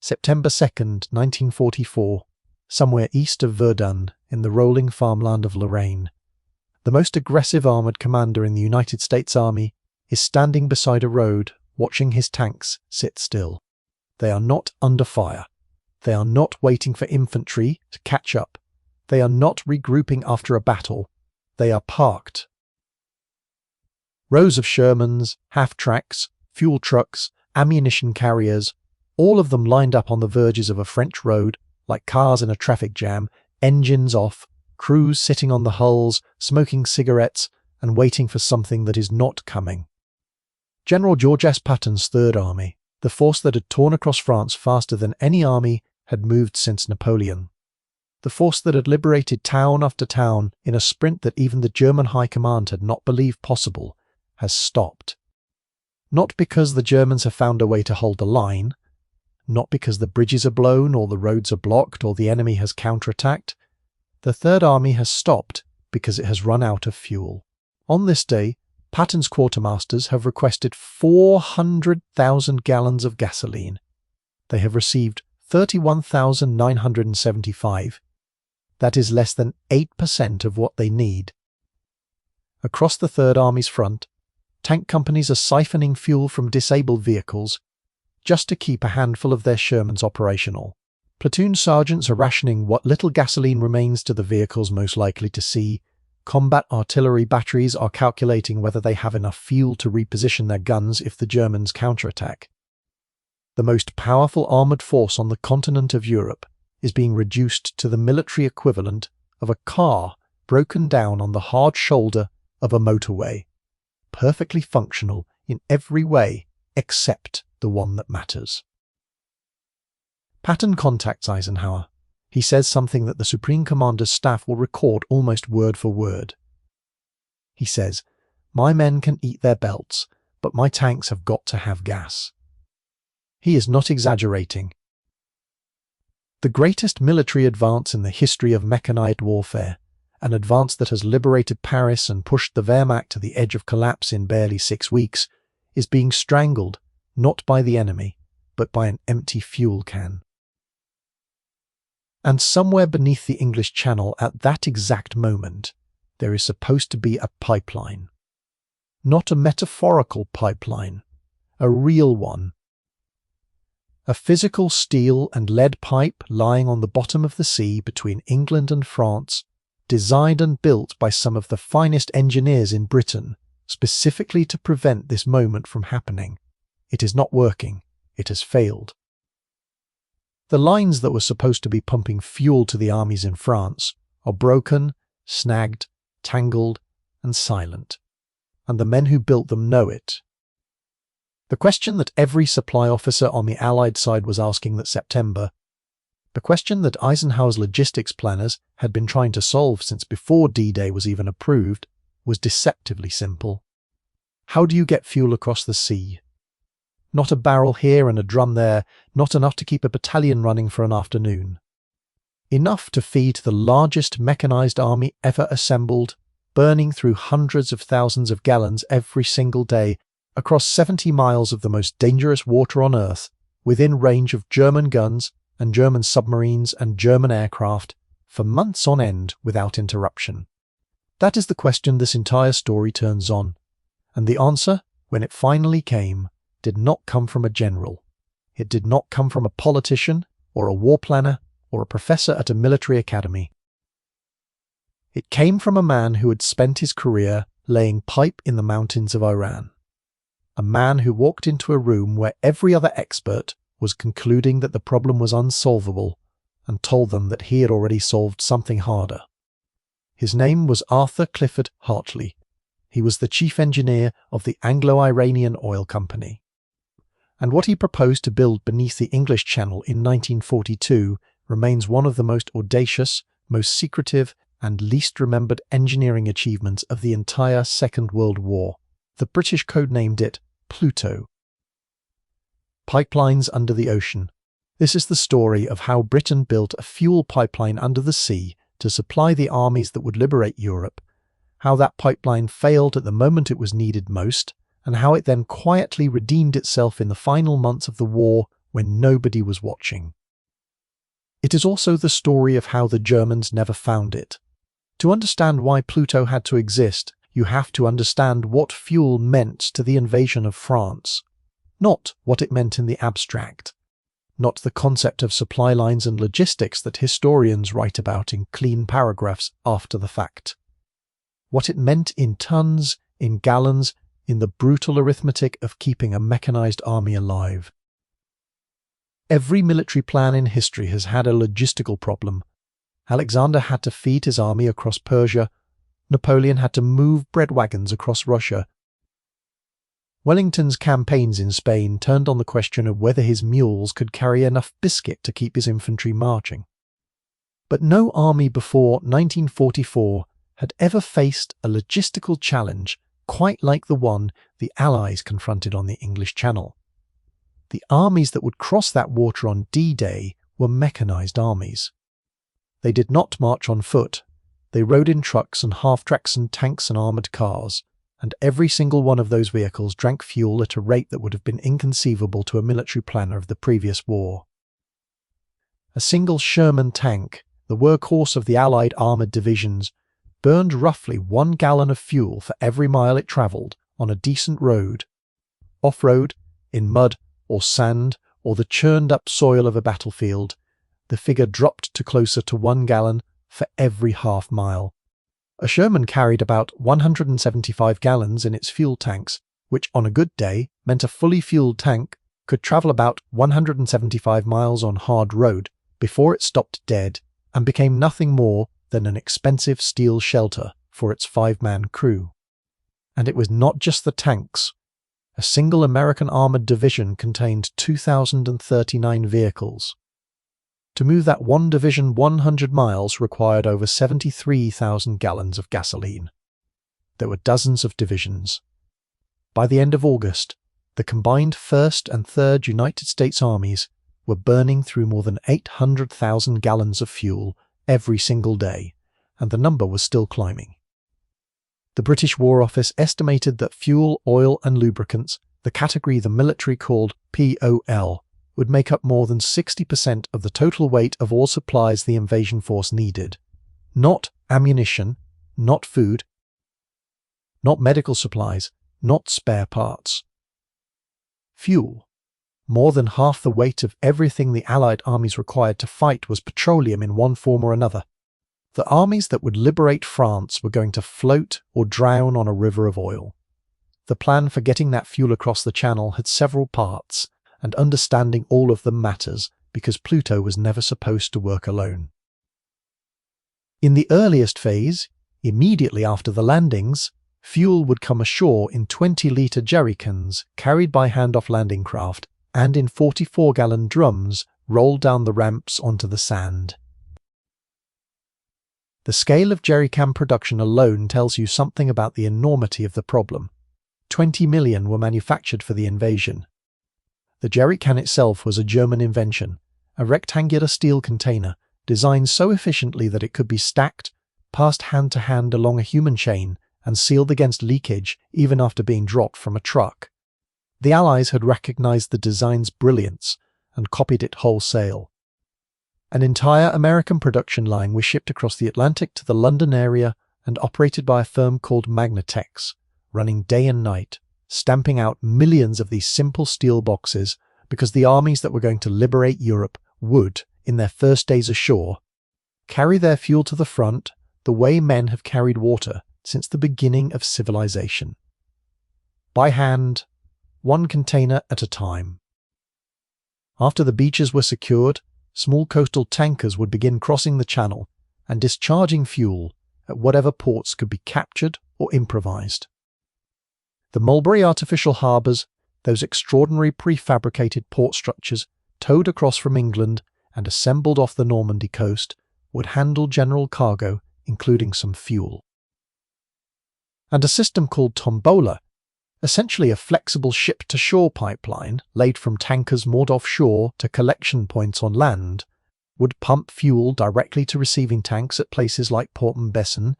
September 2nd, 1944, somewhere east of Verdun in the rolling farmland of Lorraine. The most aggressive armoured commander in the United States Army is standing beside a road watching his tanks sit still. They are not under fire. They are not waiting for infantry to catch up. They are not regrouping after a battle. They are parked. Rows of Shermans, half-tracks, fuel trucks, ammunition carriers, all of them lined up on the verges of a French road, like cars in a traffic jam, engines off, crews sitting on the hulls, smoking cigarettes, and waiting for something that is not coming. General George S. Patton's Third Army, the force that had torn across France faster than any army had moved since Napoleon. The force that had liberated town after town in a sprint that even the German High Command had not believed possible, has stopped. Not because the Germans have found a way to hold the line, not because the bridges are blown or the roads are blocked or the enemy has counterattacked. The Third Army has stopped because it has run out of fuel. On this day, Patton's quartermasters have requested 400,000 gallons of gasoline. They have received 31,975. That is less than 8% of what they need. Across the Third Army's front, tank companies are siphoning fuel from disabled vehicles just to keep a handful of their Shermans operational. Platoon sergeants are rationing what little gasoline remains to the vehicles most likely to see. Combat artillery batteries are calculating whether they have enough fuel to reposition their guns if the Germans counterattack. The most powerful armoured force on the continent of Europe is being reduced to the military equivalent of a car broken down on the hard shoulder of a motorway, perfectly functional in every way except the one that matters. Patton contacts Eisenhower. He says something that the Supreme Commander's staff will record almost word for word. He says, "My men can eat their belts, but my tanks have got to have gas." He is not exaggerating. The greatest military advance in the history of mechanized warfare, an advance that has liberated Paris and pushed the Wehrmacht to the edge of collapse in barely 6 weeks, is being strangled not by the enemy, but by an empty fuel can. And somewhere beneath the English Channel at that exact moment, there is supposed to be a pipeline. Not a metaphorical pipeline, a real one. A physical steel and lead pipe lying on the bottom of the sea between England and France, designed and built by some of the finest engineers in Britain, specifically to prevent this moment from happening. It is not working. It has failed. The lines that were supposed to be pumping fuel to the armies in France are broken, snagged, tangled, and silent, and the men who built them know it. The question that every supply officer on the Allied side was asking that September, the question that Eisenhower's logistics planners had been trying to solve since before D-Day was even approved, was deceptively simple. How do you get fuel across the sea? Not a barrel here and a drum there, not enough to keep a battalion running for an afternoon. Enough to feed the largest mechanized army ever assembled, burning through hundreds of thousands of gallons every single day, across 70 miles of the most dangerous water on Earth, within range of German guns and German submarines and German aircraft, for months on end without interruption. That is the question this entire story turns on, and the answer, when it finally came, did not come from a general. It did not come from a politician, or a war planner, or a professor at a military academy. It came from a man who had spent his career laying pipe in the mountains of Iran. A man who walked into a room where every other expert was concluding that the problem was unsolvable and told them that he had already solved something harder. His name was Arthur Clifford Hartley. He was the chief engineer of the Anglo-Iranian Oil Company. And what he proposed to build beneath the English Channel in 1942 remains one of the most audacious, most secretive, and least remembered engineering achievements of the entire Second World War. The British codenamed it PLUTO. Pipelines under the ocean. This is the story of how Britain built a fuel pipeline under the sea to supply the armies that would liberate Europe, how that pipeline failed at the moment it was needed most, and how it then quietly redeemed itself in the final months of the war when nobody was watching. It is also the story of how the Germans never found it. To understand why Pluto had to exist, you have to understand what fuel meant to the invasion of France, not what it meant in the abstract, not the concept of supply lines and logistics that historians write about in clean paragraphs after the fact. What it meant in tons, in gallons, in the brutal arithmetic of keeping a mechanized army alive. Every military plan in history has had a logistical problem. Alexander had to feed his army across Persia. Napoleon had to move bread wagons across Russia. Wellington's campaigns in Spain turned on the question of whether his mules could carry enough biscuit to keep his infantry marching. But no army before 1944 had ever faced a logistical challenge quite like the one the Allies confronted on the English Channel. The armies that would cross that water on D-Day were mechanized armies. They did not march on foot. They rode in trucks and half-tracks and tanks and armoured cars, and every single one of those vehicles drank fuel at a rate that would have been inconceivable to a military planner of the previous war. A single Sherman tank, the workhorse of the Allied armoured divisions, burned roughly 1 gallon of fuel for every mile it travelled on a decent road. Off-road, in mud or sand or the churned-up soil of a battlefield, the figure dropped to closer to 1 gallon for every half mile. A Sherman carried about 175 gallons in its fuel tanks, which on a good day meant a fully fueled tank could travel about 175 miles on hard road before it stopped dead and became nothing more than an expensive steel shelter for its 5-man crew. And it was not just the tanks. A single American armoured division contained 2,039 vehicles. To move that one division 100 miles required over 73,000 gallons of gasoline. There were dozens of divisions. By the end of August, the combined 1st and 3rd United States armies were burning through more than 800,000 gallons of fuel every single day, and the number was still climbing. The British War Office estimated that fuel, oil and lubricants, the category the military called POL, would make up more than 60% of the total weight of all supplies the invasion force needed. Not ammunition, not food, not medical supplies, not spare parts. Fuel. More than half the weight of everything the Allied armies required to fight was petroleum in one form or another. The armies that would liberate France were going to float or drown on a river of oil. The plan for getting that fuel across the Channel had several parts, and understanding all of them matters because Pluto was never supposed to work alone. In the earliest phase, immediately after the landings, fuel would come ashore in 20-litre jerrycans carried by hand-off landing craft and in 44-gallon drums rolled down the ramps onto the sand. The scale of jerrycan production alone tells you something about the enormity of the problem. 20 million were manufactured for the invasion. The jerrycan itself was a German invention, a rectangular steel container designed so efficiently that it could be stacked, passed hand to hand along a human chain, and sealed against leakage even after being dropped from a truck. The Allies had recognized the design's brilliance and copied it wholesale. An entire American production line was shipped across the Atlantic to the London area and operated by a firm called Magnatex, running day and night, stamping out millions of these simple steel boxes because the armies that were going to liberate Europe would, in their first days ashore, carry their fuel to the front the way men have carried water since the beginning of civilization. By hand, one container at a time. After the beaches were secured, small coastal tankers would begin crossing the Channel and discharging fuel at whatever ports could be captured or improvised. The Mulberry Artificial Harbours, those extraordinary prefabricated port structures towed across from England and assembled off the Normandy coast, would handle general cargo, including some fuel. And a system called Tombola, essentially a flexible ship-to-shore pipeline laid from tankers moored offshore to collection points on land, would pump fuel directly to receiving tanks at places like Port-en-Bessin.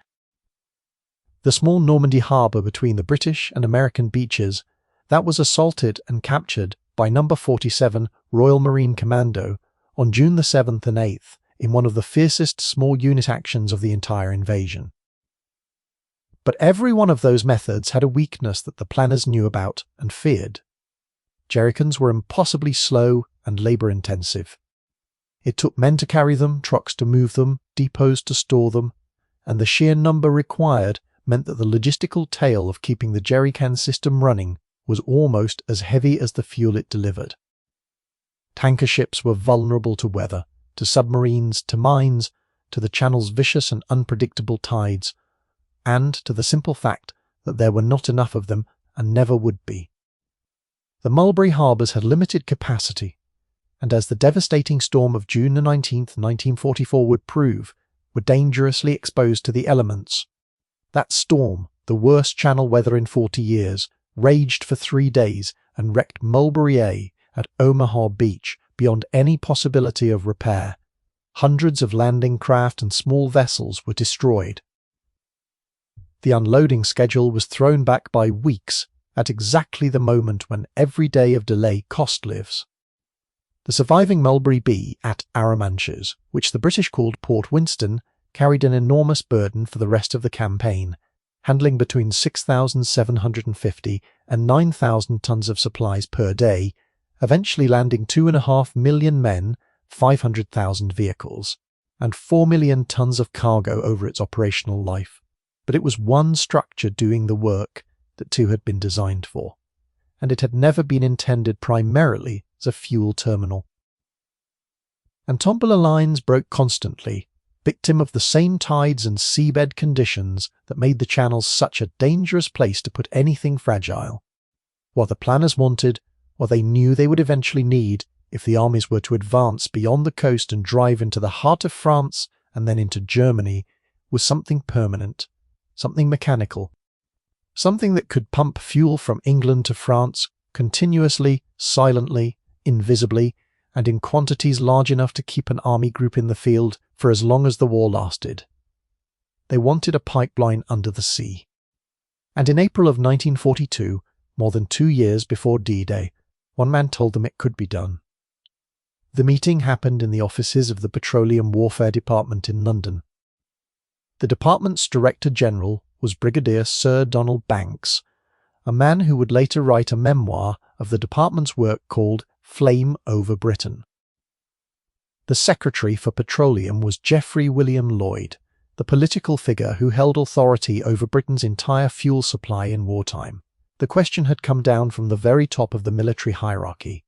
The small Normandy harbour between the British and American beaches, that was assaulted and captured by No. 47 Royal Marine Commando on June the 7th and 8th in one of the fiercest small unit actions of the entire invasion. But every one of those methods had a weakness that the planners knew about and feared. Jerrycans were impossibly slow and labour-intensive. It took men to carry them, trucks to move them, depots to store them, and the sheer number required meant that the logistical tail of keeping the jerrycan system running was almost as heavy as the fuel it delivered. Tanker ships were vulnerable to weather, to submarines, to mines, to the channel's vicious and unpredictable tides, and to the simple fact that there were not enough of them and never would be. The Mulberry harbours had limited capacity, and as the devastating storm of June 19, 1944 would prove, were dangerously exposed to the elements. That storm, the worst channel weather in 40 years, raged for 3 days and wrecked Mulberry A at Omaha Beach beyond any possibility of repair. Hundreds of landing craft and small vessels were destroyed. The unloading schedule was thrown back by weeks at exactly the moment when every day of delay cost lives. The surviving Mulberry B at Arromanches, which the British called Port Winston, carried an enormous burden for the rest of the campaign, handling between 6,750 and 9,000 tons of supplies per day, eventually landing 2.5 million men, 500,000 vehicles, and 4 million tons of cargo over its operational life. But it was one structure doing the work that two had been designed for, and it had never been intended primarily as a fuel terminal. And Tombola lines broke constantly, victim of the same tides and seabed conditions that made the channels such a dangerous place to put anything fragile. What the planners wanted, what they knew they would eventually need if the armies were to advance beyond the coast and drive into the heart of France and then into Germany, was something permanent, something mechanical, something that could pump fuel from England to France continuously, silently, invisibly, and in quantities large enough to keep an army group in the field for as long as the war lasted. They wanted a pipeline under the sea. And in April of 1942, more than 2 years before D-Day, one man told them it could be done. The meeting happened in the offices of the Petroleum Warfare Department in London. The department's Director General was Brigadier Sir Donald Banks, a man who would later write a memoir of the department's work called Flame over Britain. The Secretary for Petroleum was Geoffrey William Lloyd, the political figure who held authority over Britain's entire fuel supply in wartime. The question had come down from the very top of the military hierarchy.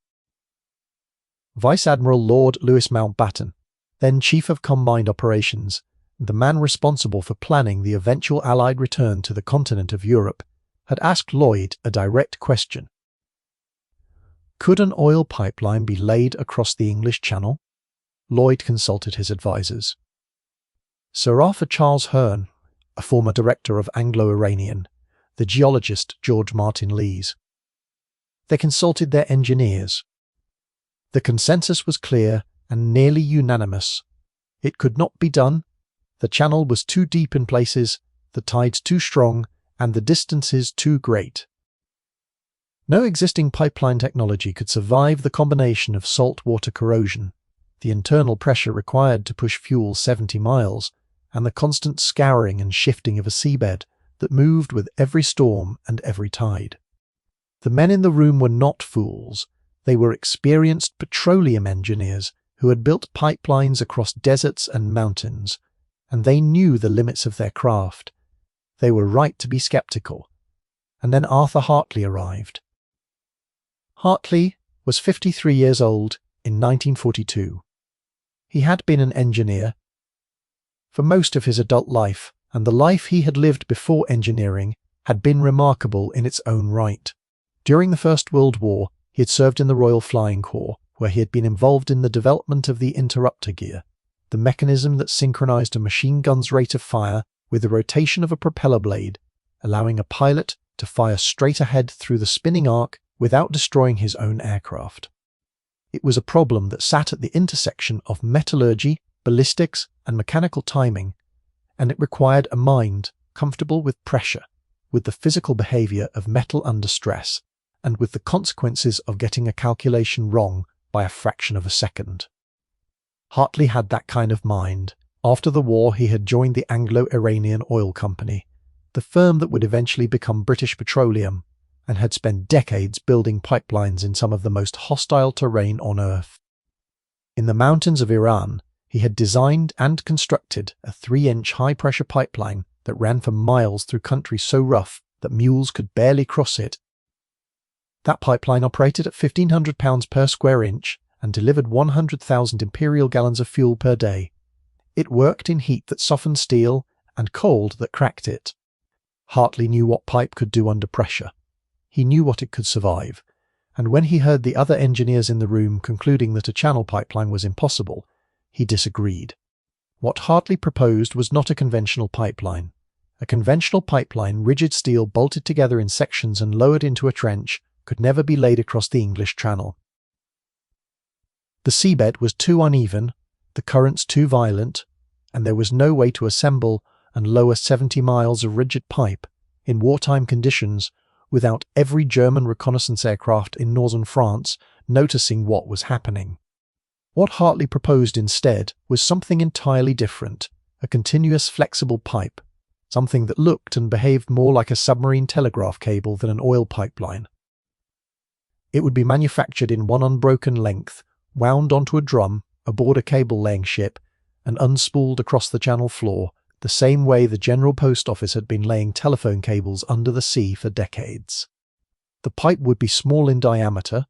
Vice Admiral Lord Louis Mountbatten, then Chief of Combined Operations, the man responsible for planning the eventual Allied return to the continent of Europe, had asked Lloyd a direct question. Could an oil pipeline be laid across the English Channel? Lloyd consulted his advisers. Sir Arthur Charles Hearn, a former director of Anglo-Iranian, the geologist George Martin Lees. They consulted their engineers. The consensus was clear and nearly unanimous. It could not be done. The channel was too deep in places, the tides too strong, and the distances too great. No existing pipeline technology could survive the combination of saltwater corrosion, the internal pressure required to push fuel 70 miles, and the constant scouring and shifting of a seabed that moved with every storm and every tide. The men in the room were not fools. They were experienced petroleum engineers who had built pipelines across deserts and mountains, and they knew the limits of their craft. They were right to be sceptical. And then Arthur Hartley arrived. Hartley was 53 years old in 1942. He had been an engineer for most of his adult life, and the life he had lived before engineering had been remarkable in its own right. During the First World War, he had served in the Royal Flying Corps, where he had been involved in the development of the interrupter gear, the mechanism that synchronized a machine gun's rate of fire with the rotation of a propeller blade, allowing a pilot to fire straight ahead through the spinning arc without destroying his own aircraft. It was a problem that sat at the intersection of metallurgy, ballistics, and mechanical timing, and it required a mind comfortable with pressure, with the physical behavior of metal under stress, and with the consequences of getting a calculation wrong by a fraction of a second. Hartley had that kind of mind. After the war, he had joined the Anglo-Iranian Oil Company, the firm that would eventually become British Petroleum, and had spent decades building pipelines in some of the most hostile terrain on Earth. In the mountains of Iran, he had designed and constructed a 3-inch high-pressure pipeline that ran for miles through country so rough that mules could barely cross it. That pipeline operated at £1,500 per square inch and delivered 100,000 imperial gallons of fuel per day. It worked in heat that softened steel and cold that cracked it. Hartley knew what pipe could do under pressure. He knew what it could survive, and when he heard the other engineers in the room concluding that a channel pipeline was impossible, he disagreed. What Hartley proposed was not a conventional pipeline. A conventional pipeline, rigid steel bolted together in sections and lowered into a trench, could never be laid across the English Channel. The seabed was too uneven, the currents too violent, and there was no way to assemble and lower 70 miles of rigid pipe in wartime conditions without every German reconnaissance aircraft in northern France noticing what was happening. What Hartley proposed instead was something entirely different, a continuous flexible pipe, something that looked and behaved more like a submarine telegraph cable than an oil pipeline. It would be manufactured in one unbroken length, wound onto a drum aboard a cable-laying ship, and unspooled across the channel floor, the same way the General Post Office had been laying telephone cables under the sea for decades. The pipe would be small in diameter,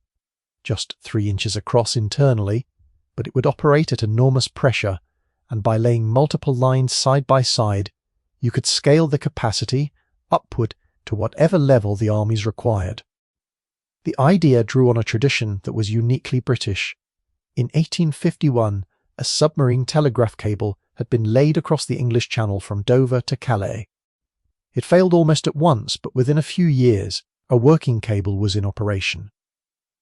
just 3 inches across internally, but it would operate at enormous pressure, and by laying multiple lines side by side, you could scale the capacity upward to whatever level the armies required. The idea drew on a tradition that was uniquely British. In 1851, a submarine telegraph cable had been laid across the English Channel from Dover to Calais. It failed almost at once, but within a few years, a working cable was in operation.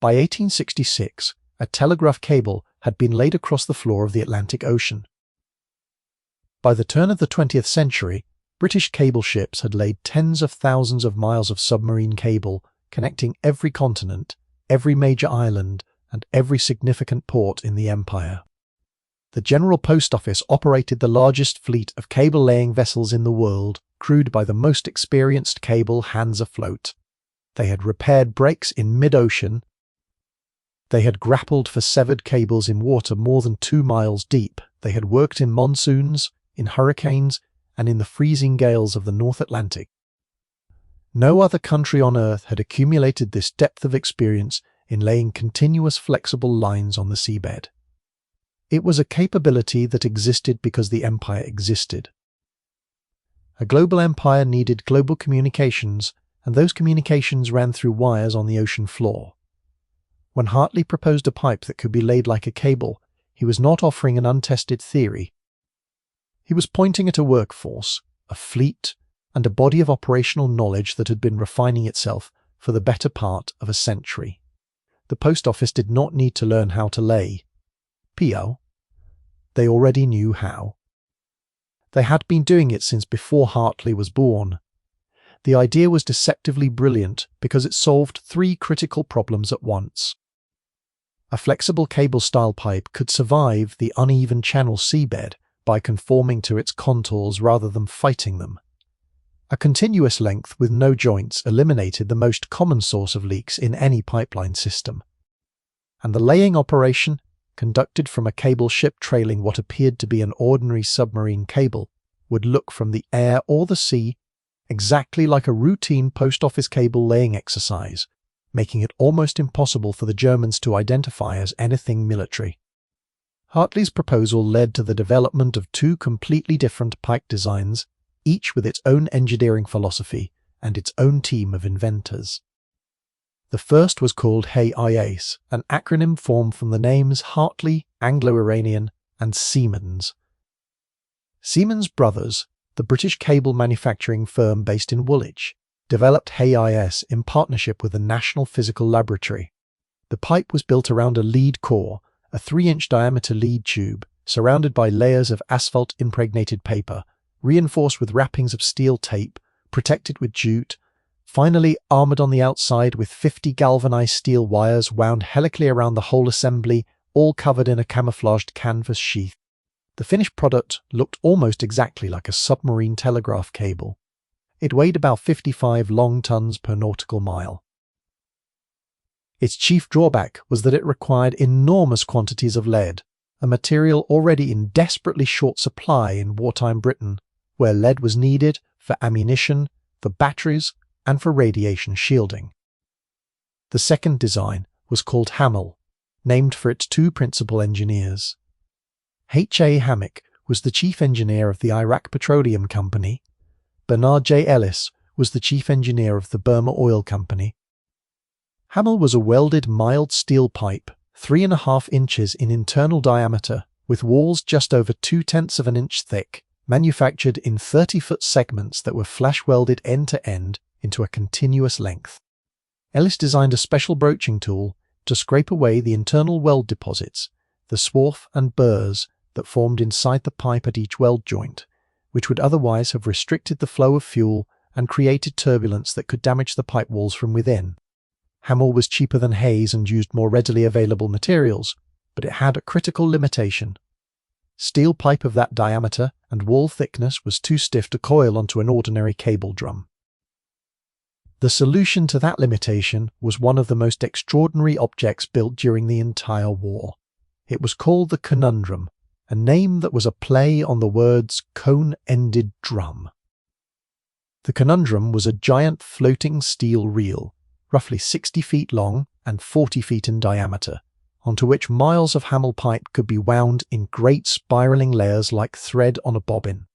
By 1866, a telegraph cable had been laid across the floor of the Atlantic Ocean. By the turn of the 20th century, British cable ships had laid tens of thousands of miles of submarine cable connecting every continent, every major island, and every significant port in the empire. The General Post Office operated the largest fleet of cable-laying vessels in the world, crewed by the most experienced cable hands afloat. They had repaired breaks in mid-ocean. They had grappled for severed cables in water more than 2 miles deep. They had worked in monsoons, in hurricanes, and in the freezing gales of the North Atlantic. No other country on Earth had accumulated this depth of experience in laying continuous flexible lines on the seabed. It was a capability that existed because the empire existed. A global empire needed global communications, and those communications ran through wires on the ocean floor. When Hartley proposed a pipe that could be laid like a cable, he was not offering an untested theory. He was pointing at a workforce, a fleet, and a body of operational knowledge that had been refining itself for the better part of a century. The Post Office did not need to learn how to lay PO. They already knew how. They had been doing it since before Hartley was born. The idea was deceptively brilliant because it solved 3 critical problems at once. A flexible cable-style pipe could survive the uneven channel seabed by conforming to its contours rather than fighting them. A continuous length with no joints eliminated the most common source of leaks in any pipeline system. And the laying operation, conducted from a cable ship trailing what appeared to be an ordinary submarine cable, would look from the air or the sea exactly like a routine post office cable laying exercise, making it almost impossible for the Germans to identify as anything military. Hartley's proposal led to the development of 2 completely different pipe designs, each with its own engineering philosophy and its own team of inventors. The first was called HAIS, an acronym formed from the names Hartley, Anglo-Iranian, and Siemens. Siemens Brothers, the British cable manufacturing firm based in Woolwich, developed HAIS in partnership with the National Physical Laboratory. The pipe was built around a lead core, a 3-inch diameter lead tube, surrounded by layers of asphalt-impregnated paper, reinforced with wrappings of steel tape, protected with jute, Finally armoured on the outside with 50 galvanised steel wires wound helically around the whole assembly, all covered in a camouflaged canvas sheath. The finished product looked almost exactly like a submarine telegraph cable. It weighed about 55 long tons per nautical mile. Its chief drawback was that it required enormous quantities of lead, a material already in desperately short supply in wartime Britain, where lead was needed for ammunition, for batteries, and for radiation shielding. The second design was called HAMEL, named for its two principal engineers. H.A. Hammack was the chief engineer of the Iraq Petroleum Company. Bernard J. Ellis was the chief engineer of the Burma Oil Company. HAMEL was a welded mild steel pipe, 3.5 inches in internal diameter, with walls just over 0.2 of an inch thick, manufactured in 30-foot segments that were flash-welded end-to-end into a continuous length. Ellis designed a special broaching tool to scrape away the internal weld deposits, the swarf and burrs that formed inside the pipe at each weld joint, which would otherwise have restricted the flow of fuel and created turbulence that could damage the pipe walls from within. HAMEL was cheaper than HAIS and used more readily available materials, but it had a critical limitation. Steel pipe of that diameter and wall thickness was too stiff to coil onto an ordinary cable drum. The solution to that limitation was one of the most extraordinary objects built during the entire war. It was called the Conundrum, a name that was a play on the words cone-ended drum. The Conundrum was a giant floating steel reel, roughly 60 feet long and 40 feet in diameter, onto which miles of HAMEL pipe could be wound in great spiralling layers like thread on a bobbin.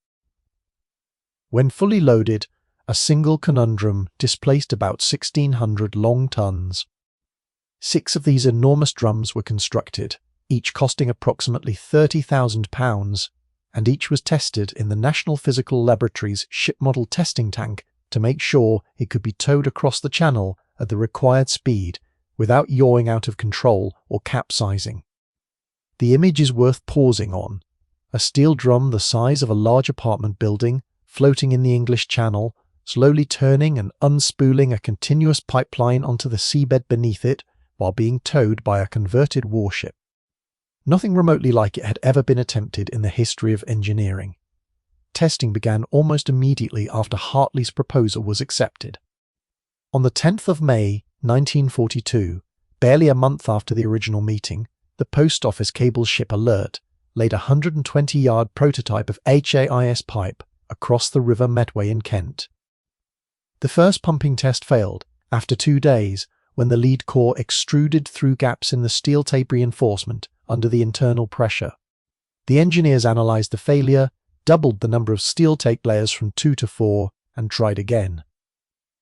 When fully loaded, a single Conundrum displaced about 1,600 long tons. 6 of these enormous drums were constructed, each costing approximately £30,000, and each was tested in the National Physical Laboratory's ship model testing tank to make sure it could be towed across the channel at the required speed without yawing out of control or capsizing. The image is worth pausing on. A steel drum the size of a large apartment building, floating in the English Channel, slowly turning and unspooling a continuous pipeline onto the seabed beneath it while being towed by a converted warship. Nothing remotely like it had ever been attempted in the history of engineering. Testing began almost immediately after Hartley's proposal was accepted. On the 10th of May, 1942, barely a month after the original meeting, the Post Office cable ship Alert laid a 120-yard prototype of HAIS pipe across the River Medway in Kent. The first pumping test failed after 2 days when the lead core extruded through gaps in the steel tape reinforcement under the internal pressure. The engineers analysed the failure, doubled the number of steel tape layers from 2 to 4, and tried again.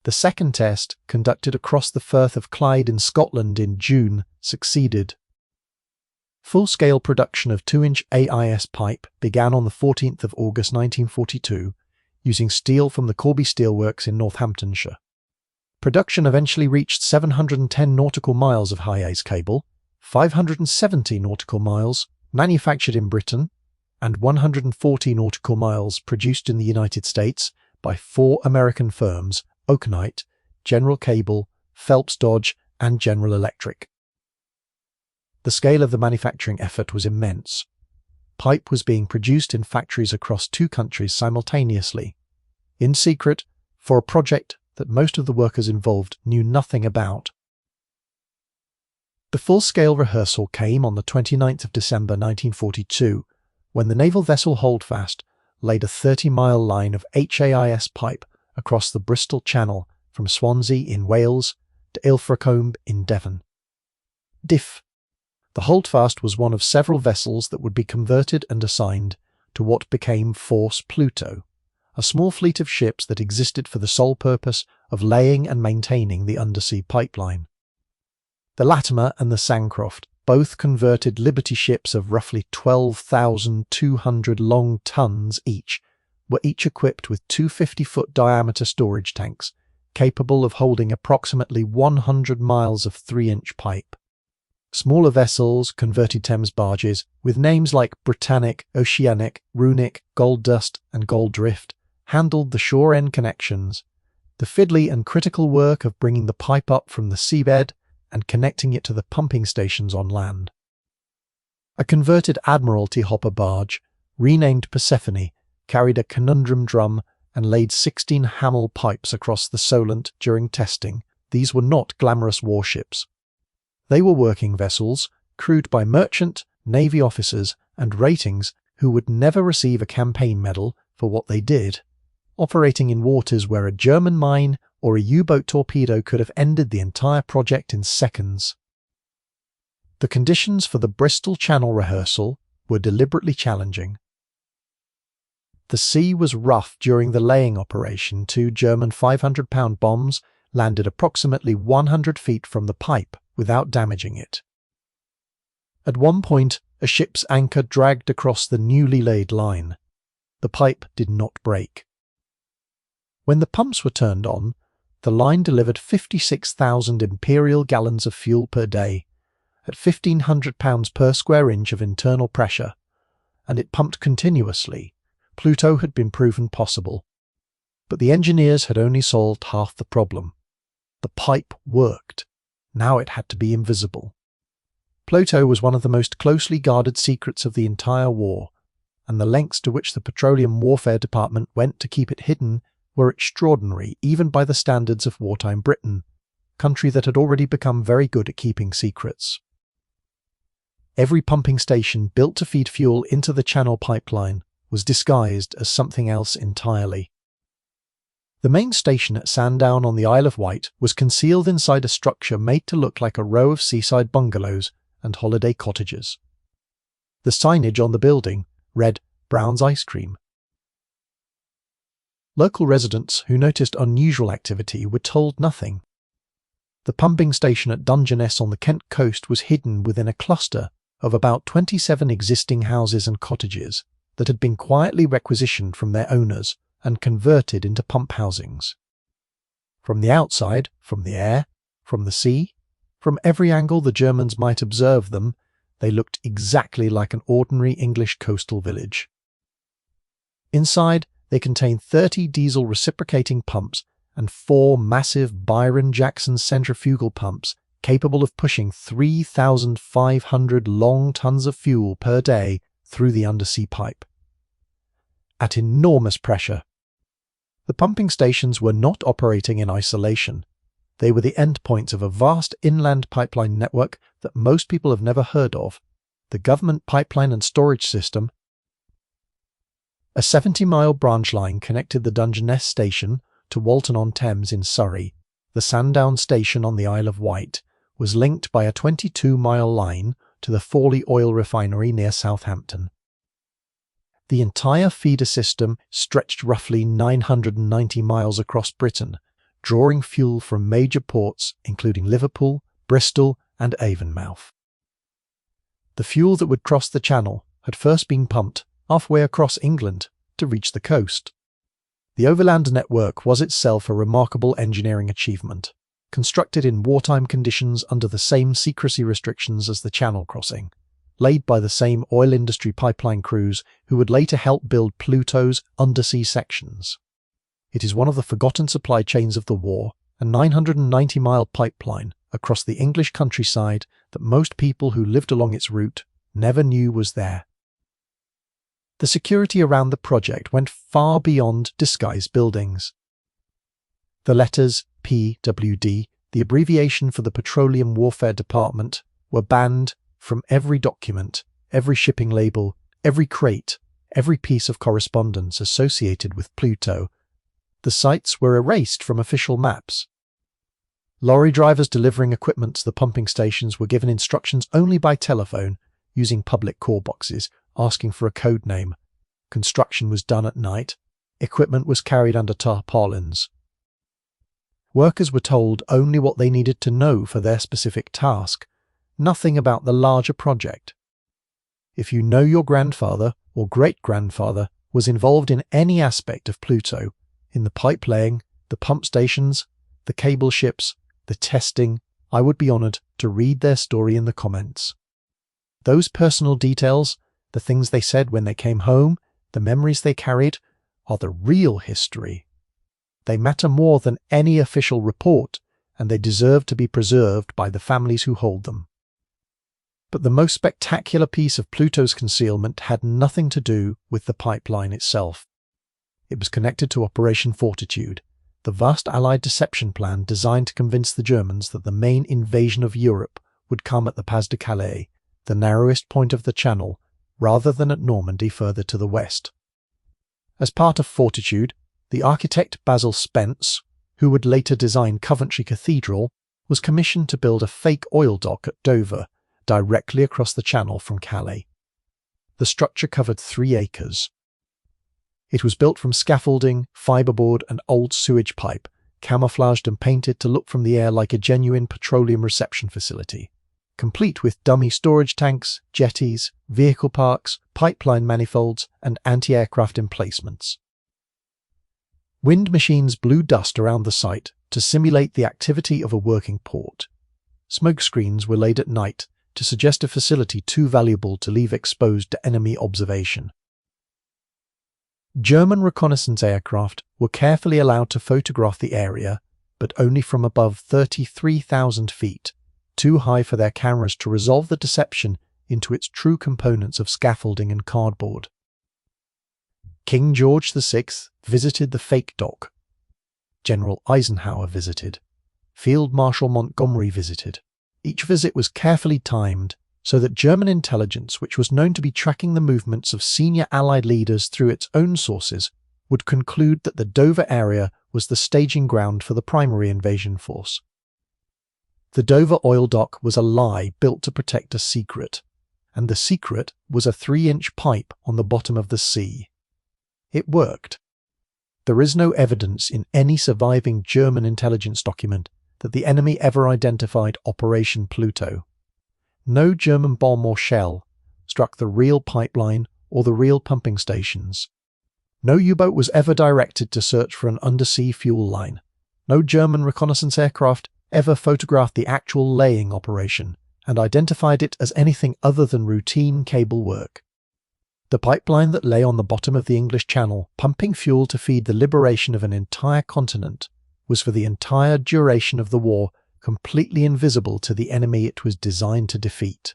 The second test, conducted across the Firth of Clyde in Scotland in June, succeeded. Full-scale production of 2-inch AIS pipe began on the 14th of August 1942, using steel from the Corby Steelworks in Northamptonshire. Production eventually reached 710 nautical miles of HAIS cable, 570 nautical miles manufactured in Britain, and 140 nautical miles produced in the United States by 4 American firms: Okanite, General Cable, Phelps Dodge, and General Electric. The scale of the manufacturing effort was immense. Pipe was being produced in factories across 2 countries simultaneously, in secret, for a project that most of the workers involved knew nothing about. The full-scale rehearsal came on the 29th of December 1942, when the naval vessel Holdfast laid a 30-mile line of HAIS pipe across the Bristol Channel from Swansea in Wales to Ilfracombe in Devon. Diff. The Holdfast was one of several vessels that would be converted and assigned to what became Force PLUTO, a small fleet of ships that existed for the sole purpose of laying and maintaining the undersea pipeline. The Latimer and the Sancroft, both converted Liberty ships of roughly 12,200 long tons each, were each equipped with 2 50-foot diameter storage tanks, capable of holding approximately 100 miles of 3-inch pipe. Smaller vessels, converted Thames barges, with names like Britannic, Oceanic, Runic, Gold Dust, and Gold Drift, handled the shore-end connections, The fiddly and critical work of bringing the pipe up from the seabed and connecting it to the pumping stations on land. A converted Admiralty hopper barge, renamed Persephone, carried a Conundrum drum and laid 16 HAMEL pipes across the Solent during testing. These were not glamorous warships. They were working vessels, crewed by merchant, navy officers and ratings who would never receive a campaign medal for what they did, operating in waters where a German mine or a U-boat torpedo could have ended the entire project in seconds. The conditions for the Bristol Channel rehearsal were deliberately challenging. The sea was rough during the laying operation. 2 German 500-pound bombs landed approximately 100 feet from the pipe without damaging it. At one point, a ship's anchor dragged across the newly laid line. The pipe did not break. When the pumps were turned on, the line delivered 56,000 imperial gallons of fuel per day, at 1,500 pounds per square inch of internal pressure, and it pumped continuously. PLUTO had been proven possible. But the engineers had only solved half the problem. The pipe worked. Now it had to be invisible. PLUTO was one of the most closely guarded secrets of the entire war, and the lengths to which the Petroleum Warfare Department went to keep it hidden were extraordinary even by the standards of wartime Britain, a country that had already become very good at keeping secrets. Every pumping station built to feed fuel into the Channel pipeline was disguised as something else entirely. The main station at Sandown on the Isle of Wight was concealed inside a structure made to look like a row of seaside bungalows and holiday cottages. The signage on the building read Brown's Ice Cream. Local residents who noticed unusual activity were told nothing. The pumping station at Dungeness on the Kent coast was hidden within a cluster of about 27 existing houses and cottages that had been quietly requisitioned from their owners and converted into pump housings. From the outside, from the air, from the sea, from every angle the Germans might observe them, they looked exactly like an ordinary English coastal village. Inside, they contained 30 diesel reciprocating pumps and 4 massive Byron-Jackson centrifugal pumps capable of pushing 3,500 long tons of fuel per day through the undersea pipe. At enormous pressure. The pumping stations were not operating in isolation. They were the endpoints of a vast inland pipeline network that most people have never heard of, the Government Pipeline and Storage System. A 70-mile branch line connected the Dungeness station to Walton-on-Thames in Surrey. The Sandown station on the Isle of Wight was linked by a 22-mile line to the Fawley oil refinery near Southampton. The entire feeder system stretched roughly 990 miles across Britain, drawing fuel from major ports including Liverpool, Bristol and Avonmouth. The fuel that would cross the Channel had first been pumped halfway across England to reach the coast. The overland network was itself a remarkable engineering achievement, constructed in wartime conditions under the same secrecy restrictions as the Channel crossing, laid by the same oil industry pipeline crews who would later help build PLUTO's undersea sections. It is one of the forgotten supply chains of the war, a 990-mile pipeline across the English countryside that most people who lived along its route never knew was there. The security around the project went far beyond disguised buildings. The letters PWD, the abbreviation for the Petroleum Warfare Department, were banned from every document, every shipping label, every crate, every piece of correspondence associated with PLUTO. The sites were erased from official maps. Lorry drivers delivering equipment to the pumping stations were given instructions only by telephone, using public call boxes, asking for a code name. Construction was done at night. Equipment was carried under tarpaulins. Workers were told only what they needed to know for their specific task, nothing about the larger project. If you know your grandfather or great-grandfather was involved in any aspect of PLUTO, in the pipe laying, the pump stations, the cable ships, the testing, I would be honoured to read their story in the comments. Those personal details, the things they said when they came home, the memories they carried, are the real history. They matter more than any official report, and they deserve to be preserved by the families who hold them. But the most spectacular piece of Pluto's concealment had nothing to do with the pipeline itself. It was connected to Operation Fortitude, the vast Allied deception plan designed to convince the Germans that the main invasion of Europe would come at the Pas de Calais, the narrowest point of the Channel, rather than at Normandy further to the west. As part of Fortitude, the architect Basil Spence, who would later design Coventry Cathedral, was commissioned to build a fake oil dock at Dover, directly across the Channel from Calais. The structure covered 3 acres. It was built from scaffolding, fiberboard and old sewage pipe, camouflaged and painted to look from the air like a genuine petroleum reception facility, complete with dummy storage tanks, jetties, vehicle parks, pipeline manifolds and anti-aircraft emplacements. Wind machines blew dust around the site to simulate the activity of a working port. Smoke screens were laid at night to suggest a facility too valuable to leave exposed to enemy observation. German reconnaissance aircraft were carefully allowed to photograph the area, but only from above 33,000 feet, too high for their cameras to resolve the deception into its true components of scaffolding and cardboard. King George VI visited the fake dock. General Eisenhower visited. Field Marshal Montgomery visited. Each visit was carefully timed so that German intelligence, which was known to be tracking the movements of senior Allied leaders through its own sources, would conclude that the Dover area was the staging ground for the primary invasion force. The Dover oil dock was a lie built to protect a secret, and the secret was a 3-inch pipe on the bottom of the sea. It worked. There is no evidence in any surviving German intelligence document that the enemy ever identified Operation Pluto. No German bomb or shell struck the real pipeline or the real pumping stations. No U-boat was ever directed to search for an undersea fuel line. No German reconnaissance aircraft ever photographed the actual laying operation and identified it as anything other than routine cable work. The pipeline that lay on the bottom of the English Channel, pumping fuel to feed the liberation of an entire continent, was for the entire duration of the war completely invisible to the enemy it was designed to defeat.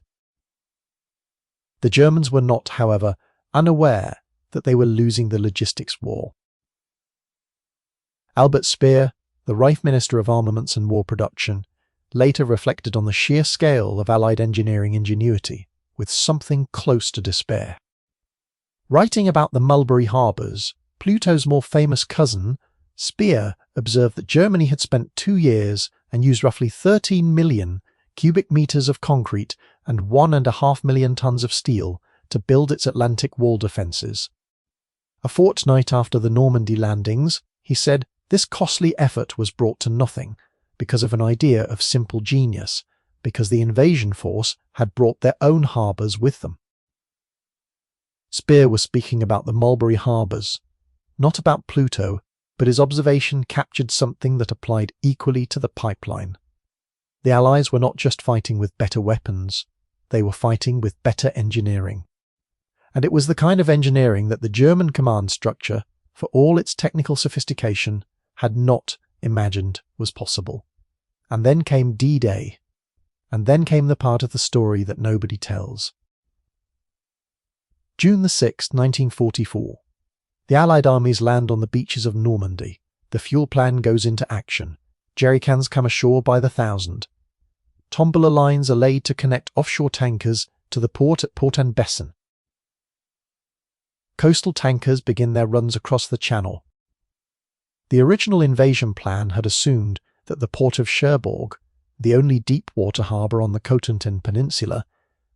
The Germans were not, however, unaware that they were losing the logistics war. Albert Speer, the Reich Minister of Armaments and War Production, later reflected on the sheer scale of Allied engineering ingenuity with something close to despair. Writing about the Mulberry Harbours, Pluto's more famous cousin, Speer observed that Germany had spent 2 years and used roughly 13 million cubic meters of concrete and 1.5 million tons of steel to build its Atlantic wall defences. A fortnight after the Normandy landings, he said this costly effort was brought to nothing because of an idea of simple genius, because the invasion force had brought their own harbours with them. Speer was speaking about the Mulberry Harbours, not about Pluto, but his observation captured something that applied equally to the pipeline. The Allies were not just fighting with better weapons, they were fighting with better engineering. And it was the kind of engineering that the German command structure, for all its technical sophistication, had not imagined was possible. And then came D-Day. And then came the part of the story that nobody tells. June 6, 1944. The Allied armies land on the beaches of Normandy. The fuel plan goes into action. Jerrycans come ashore by the thousand. Tombola lines are laid to connect offshore tankers to the port at Port-en-Bessin. Coastal tankers begin their runs across the Channel. The original invasion plan had assumed that the port of Cherbourg, the only deep-water harbour on the Cotentin Peninsula,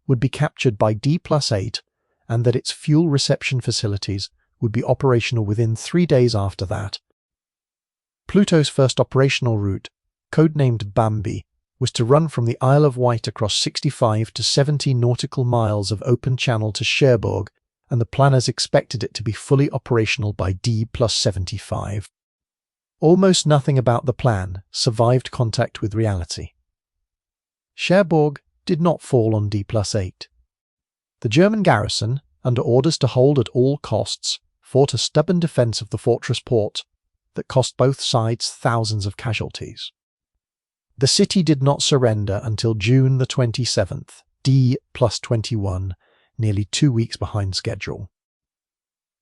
would be captured by D+8 and that its fuel reception facilities would be operational within 3 days after that. Pluto's first operational route, codenamed Bambi, was to run from the Isle of Wight across 65 to 70 nautical miles of open channel to Cherbourg, and the planners expected it to be fully operational by D+75. Almost nothing about the plan survived contact with reality. Cherbourg did not fall on D+8. The German garrison, under orders to hold at all costs, fought a stubborn defence of the fortress port. that cost both sides thousands of casualties. The city did not surrender until June the 27th, D+21, nearly 2 weeks behind schedule.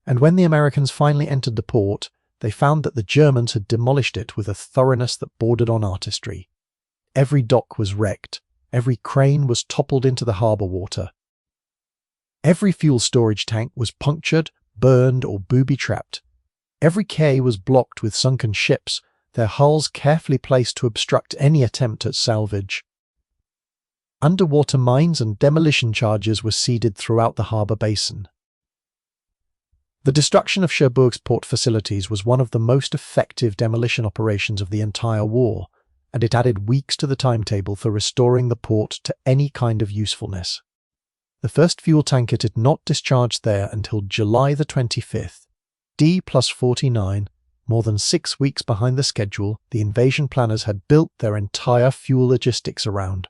And when the Americans finally entered the port, they found that the Germans had demolished it with a thoroughness that bordered on artistry. Every dock was wrecked, every crane was toppled into the harbour water. Every fuel storage tank was punctured, burned, or booby-trapped. Every quay was blocked with sunken ships, their hulls carefully placed to obstruct any attempt at salvage. Underwater mines and demolition charges were seeded throughout the harbour basin. The destruction of Cherbourg's port facilities was one of the most effective demolition operations of the entire war, and it added weeks to the timetable for restoring the port to any kind of usefulness. The first fuel tanker did not discharge there until July the 25th. D+49, more than 6 weeks behind the schedule the invasion planners had built their entire fuel logistics around.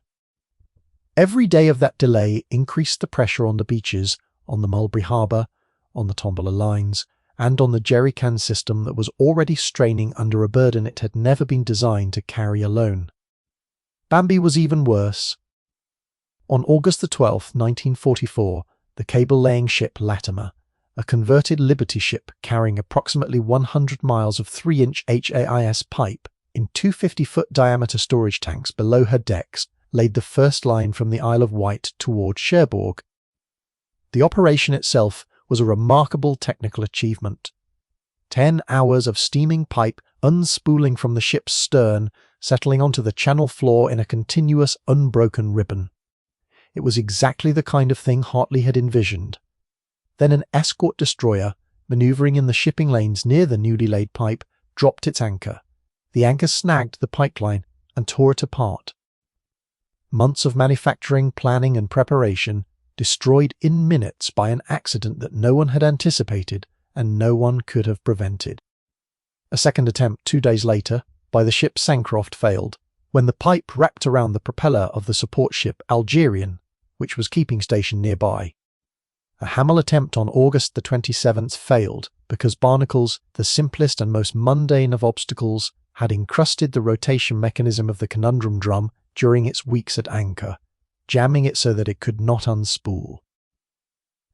Every day of that delay increased the pressure on the beaches, on the Mulberry Harbour, on the Tombola lines, and on the jerrycan system that was already straining under a burden it had never been designed to carry alone. Bambi was even worse. On August the 12th, 1944, the cable-laying ship Latimer, a converted Liberty ship carrying approximately 100 miles of 3-inch HAIS pipe in 250-foot diameter storage tanks below her decks, laid the first line from the Isle of Wight toward Cherbourg. The operation itself was a remarkable technical achievement. 10 hours of steaming pipe unspooling from the ship's stern, settling onto the channel floor in a continuous, unbroken ribbon. It was exactly the kind of thing Hartley had envisioned. Then an escort destroyer, manoeuvring in the shipping lanes near the newly laid pipe, dropped its anchor. The anchor snagged the pipeline and tore it apart. Months of manufacturing, planning, and preparation destroyed in minutes by an accident that no one had anticipated and no one could have prevented. A second attempt 2 days later, by the ship Sancroft, failed, when the pipe wrapped around the propeller of the support ship Algerian, which was keeping station nearby. A HAMEL attempt on August the 27th failed because barnacles, the simplest and most mundane of obstacles, had encrusted the rotation mechanism of the Conundrum drum during its weeks at anchor, jamming it so that it could not unspool.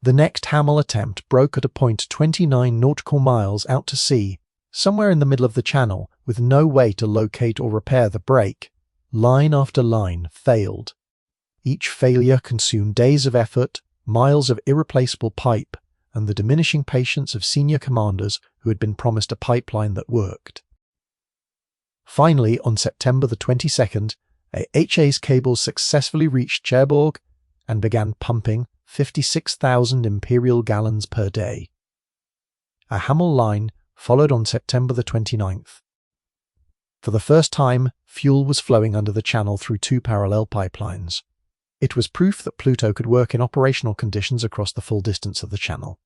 The next HAMEL attempt broke at a point 29 nautical miles out to sea, somewhere in the middle of the channel, with no way to locate or repair the break. Line after line failed. Each failure consumed days of effort, miles of irreplaceable pipe, and the diminishing patience of senior commanders who had been promised a pipeline that worked. Finally, on September the 22nd, a HAIS cable successfully reached Cherbourg and began pumping 56,000 imperial gallons per day. A HAMEL line followed on September the 29th. For the first time, fuel was flowing under the channel through 2 parallel pipelines. It was proof that PLUTO could work in operational conditions across the full distance of the channel.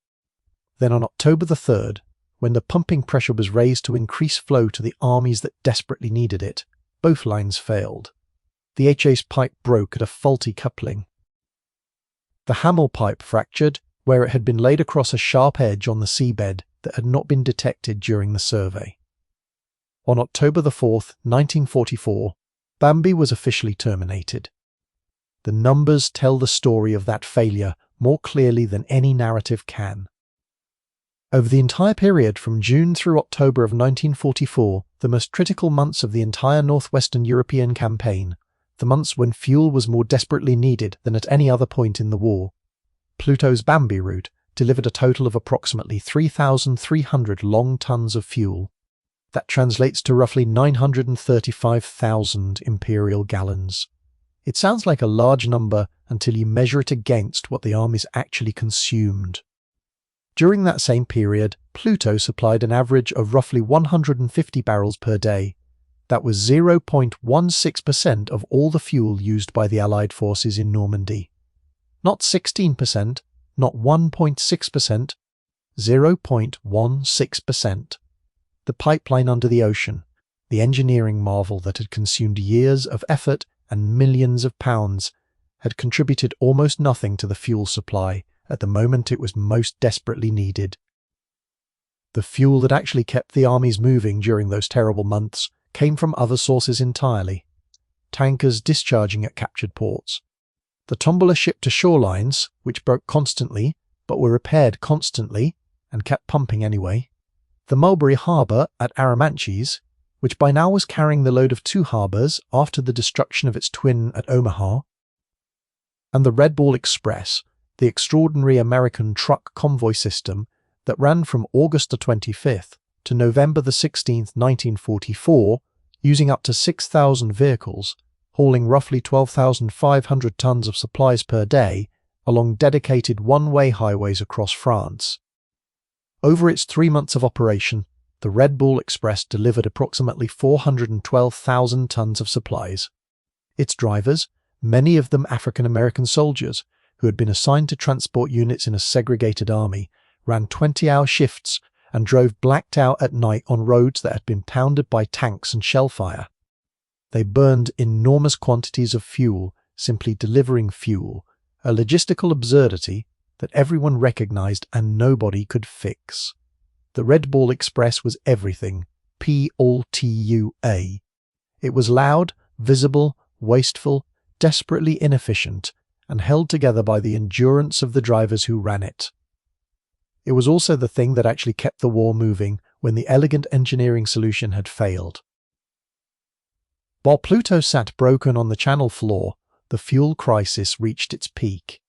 Then on October the 3rd, when the pumping pressure was raised to increase flow to the armies that desperately needed it, both lines failed. The HAIS pipe broke at a faulty coupling. The HAMEL pipe fractured where it had been laid across a sharp edge on the seabed that had not been detected during the survey. On October the 4th, 1944, Bambi was officially terminated. The numbers tell the story of that failure more clearly than any narrative can. Over the entire period from June through October of 1944, the most critical months of the entire northwestern European campaign, the months when fuel was more desperately needed than at any other point in the war, PLUTO's Bambi route delivered a total of approximately 3,300 long tons of fuel. That translates to roughly 935,000 imperial gallons. It sounds like a large number until you measure it against what the armies actually consumed. During that same period, PLUTO supplied an average of roughly 150 barrels per day. That was 0.16% of all the fuel used by the Allied forces in Normandy. Not 16%, not 1.6%, 0.16%. The pipeline under the ocean, the engineering marvel that had consumed years of effort and millions of pounds, had contributed almost nothing to the fuel supply at the moment it was most desperately needed. The fuel that actually kept the armies moving during those terrible months came from other sources entirely. Tankers discharging at captured ports. The tumbler ship to shorelines, which broke constantly, but were repaired constantly, and kept pumping anyway. The Mulberry Harbour at Arromanches, which by now was carrying the load of 2 harbours after the destruction of its twin at Omaha. And the Red Ball Express, the extraordinary American truck convoy system that ran from August the 25th to November the 16th, 1944, using up to 6,000 vehicles, hauling roughly 12,500 tons of supplies per day along dedicated one-way highways across France. Over its 3 months of operation, the Red Bull Express delivered approximately 412,000 tons of supplies. Its drivers, many of them African-American soldiers who had been assigned to transport units in a segregated army, ran 20-hour shifts and drove blacked out at night on roads that had been pounded by tanks and shellfire. They burned enormous quantities of fuel, simply delivering fuel, a logistical absurdity that everyone recognized and nobody could fix. The Red Ball Express was everything, PLUTO. It was loud, visible, wasteful, desperately inefficient, and held together by the endurance of the drivers who ran it. It was also the thing that actually kept the war moving when the elegant engineering solution had failed. While Pluto sat broken on the Channel floor, the fuel crisis reached its peak.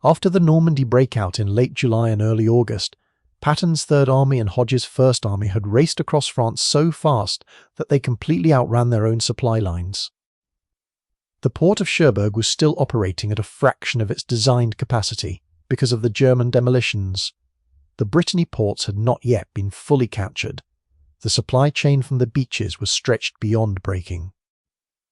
After the Normandy breakout in late July and early August, Patton's Third Army and Hodges' First Army had raced across France so fast that they completely outran their own supply lines. The port of Cherbourg was still operating at a fraction of its designed capacity because of the German demolitions. The Brittany ports had not yet been fully captured. The supply chain from the beaches was stretched beyond breaking.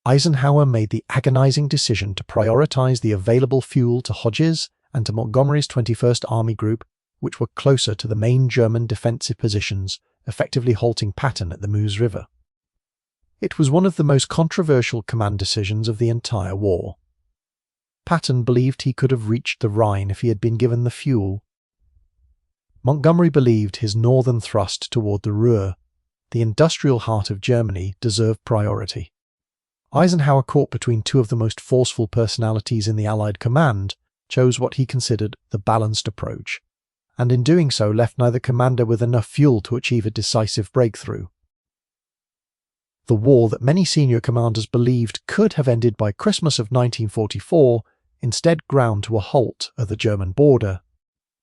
Eisenhower made the agonizing decision to prioritize the available fuel to Hodges and to Montgomery's 21st Army Group, which were closer to the main German defensive positions, effectively halting Patton at the Meuse River. It was one of the most controversial command decisions of the entire war. Patton believed he could have reached the Rhine if he had been given the fuel. Montgomery believed his northern thrust toward the Ruhr, the industrial heart of Germany, deserved priority. Eisenhower, caught between two of the most forceful personalities in the Allied command, chose what he considered the balanced approach, and in doing so left neither commander with enough fuel to achieve a decisive breakthrough. The war that many senior commanders believed could have ended by Christmas of 1944 instead ground to a halt at the German border.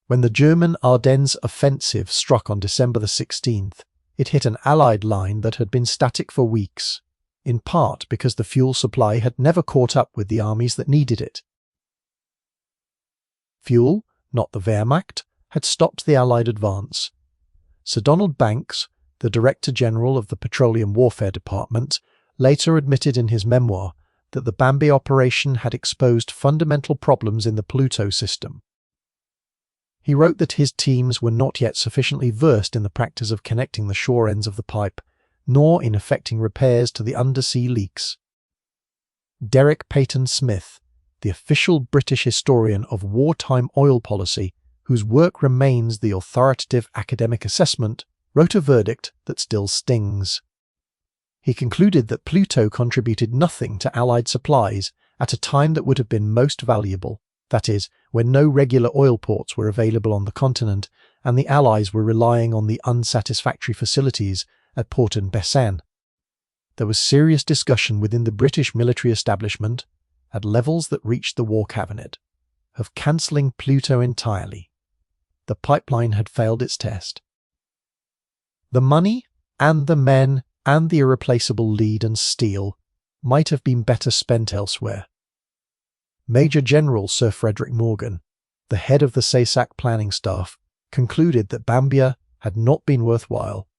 When the German Ardennes offensive struck on December the 16th, it hit an Allied line that had been static for weeks, in part because the fuel supply had never caught up with the armies that needed it. Fuel, not the Wehrmacht, had stopped the Allied advance. Sir Donald Banks, the Director General of the Petroleum Warfare Department, later admitted in his memoir that the Bambi operation had exposed fundamental problems in the PLUTO system. He wrote that his teams were not yet sufficiently versed in the practice of connecting the shore ends of the pipe, nor in effecting repairs to the undersea leaks. Derek Peyton Smith, the official British historian of wartime oil policy, whose work remains the authoritative academic assessment, wrote a verdict that still stings. He concluded that Pluto contributed nothing to Allied supplies at a time that would have been most valuable, that is, when no regular oil ports were available on the continent and the Allies were relying on the unsatisfactory facilities at Port-en-Bessin. There was serious discussion within the British military establishment, at levels that reached the War Cabinet, of cancelling Pluto entirely. The pipeline had failed its test. The money, and the men, and the irreplaceable lead and steel might have been better spent elsewhere. Major General Sir Frederick Morgan, the head of the SASAC planning staff, concluded that Bambia had not been worthwhile.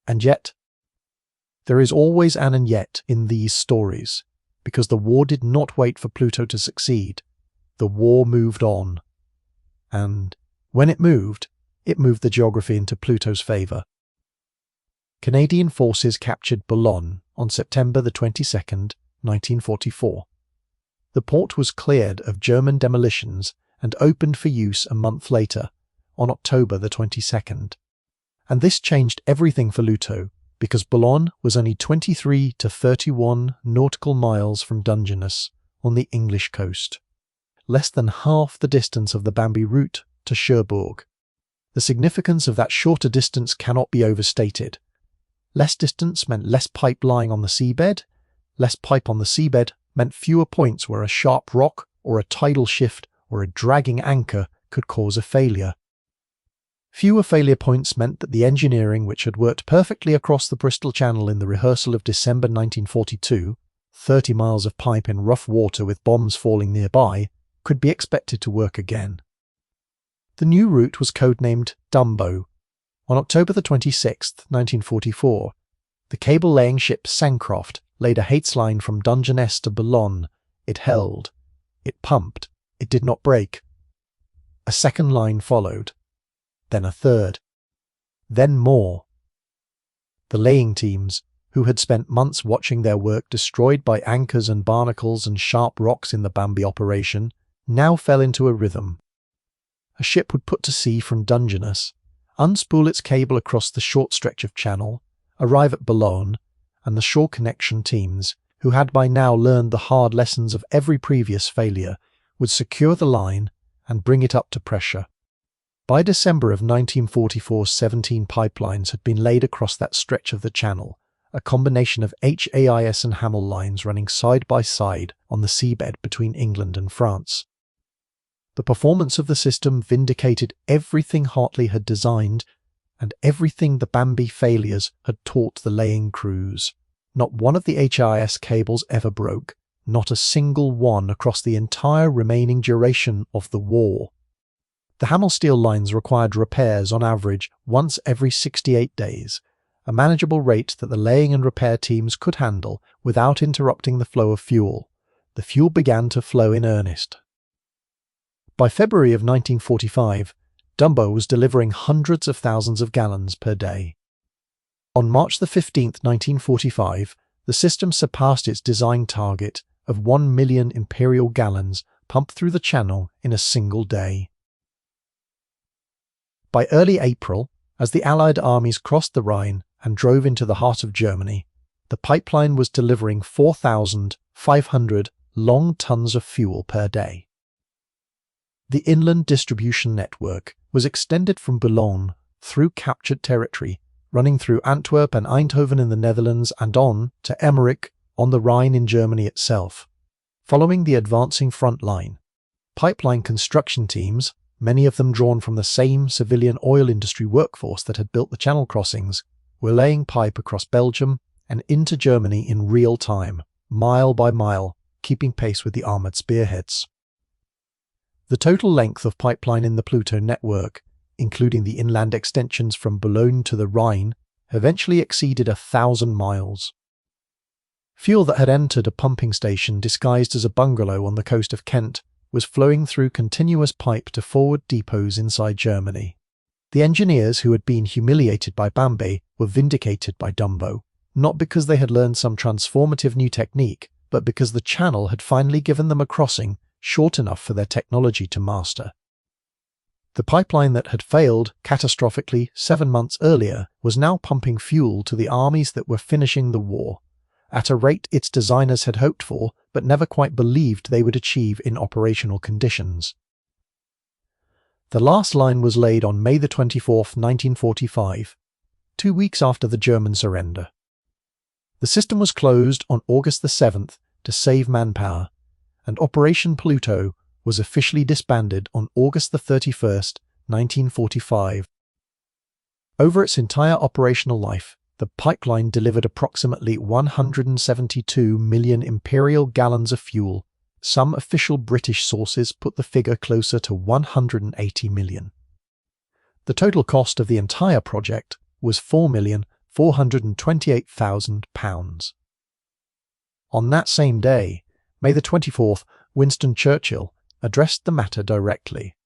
And yet, there is always an and yet in these stories, because the war did not wait for Pluto to succeed. The war moved on. And when it moved the geography into Pluto's favour. Canadian forces captured Boulogne on September the 22nd, 1944. The port was cleared of German demolitions and opened for use a month later, on October the 22nd. And this changed everything for PLUTO, because Boulogne was only 23 to 31 nautical miles from Dungeness on the English coast, less than half the distance of the Bambi route to Cherbourg. The significance of that shorter distance cannot be overstated. Less distance meant less pipe lying on the seabed. Less pipe on the seabed meant fewer points where a sharp rock or a tidal shift or a dragging anchor could cause a failure. Fewer failure points meant that the engineering which had worked perfectly across the Bristol Channel in the rehearsal of December 1942, 30 miles of pipe in rough water with bombs falling nearby, could be expected to work again. The new route was codenamed Dumbo. On October 26, 1944, the cable-laying ship Sancroft laid a HAIS line from Dungeness to Boulogne. It held. It pumped. It did not break. A second line followed. Then a third. Then more. The laying teams, who had spent months watching their work destroyed by anchors and barnacles and sharp rocks in the Bambi operation, now fell into a rhythm. A ship would put to sea from Dungeness, unspool its cable across the short stretch of channel, arrive at Boulogne, and the shore connection teams, who had by now learned the hard lessons of every previous failure, would secure the line and bring it up to pressure. By December of 1944, 17 pipelines had been laid across that stretch of the channel, a combination of HAIS and HAMEL lines running side by side on the seabed between England and France. The performance of the system vindicated everything Hartley had designed and everything the Bambi failures had taught the laying crews. Not one of the HAIS cables ever broke, not a single one across the entire remaining duration of the war. The HAMEL steel lines required repairs on average once every 68 days, a manageable rate that the laying and repair teams could handle without interrupting the flow of fuel. The fuel began to flow in earnest. By February of 1945, Dumbo was delivering hundreds of thousands of gallons per day. On March 15, 1945, the system surpassed its design target of 1 million imperial gallons pumped through the channel in a single day. By early April, as the Allied armies crossed the Rhine and drove into the heart of Germany, the pipeline was delivering 4,500 long tons of fuel per day. The inland distribution network was extended from Boulogne through captured territory, running through Antwerp and Eindhoven in the Netherlands and on to Emmerich on the Rhine in Germany itself. Following the advancing front line, pipeline construction teams, many of them drawn from the same civilian oil industry workforce that had built the channel crossings, were laying pipe across Belgium and into Germany in real time, mile by mile, keeping pace with the armoured spearheads. The total length of pipeline in the PLUTO network, including the inland extensions from Boulogne to the Rhine, eventually exceeded 1,000 miles. Fuel that had entered a pumping station disguised as a bungalow on the coast of Kent was flowing through continuous pipe to forward depots inside Germany. The engineers who had been humiliated by Bambi were vindicated by Dumbo, not because they had learned some transformative new technique, but because the channel had finally given them a crossing short enough for their technology to master. The pipeline that had failed catastrophically 7 months earlier was now pumping fuel to the armies that were finishing the war, at a rate its designers had hoped for but never quite believed they would achieve in operational conditions. The last line was laid on May 24, 1945, 2 weeks after the German surrender. The system was closed on August 7th to save manpower, and Operation PLUTO was officially disbanded on August 31st, 1945. Over its entire operational life, the pipeline delivered approximately 172 million imperial gallons of fuel. Some official British sources put the figure closer to 180 million. The total cost of the entire project was £4,428,000. On that same day, May 24th, Winston Churchill addressed the matter directly.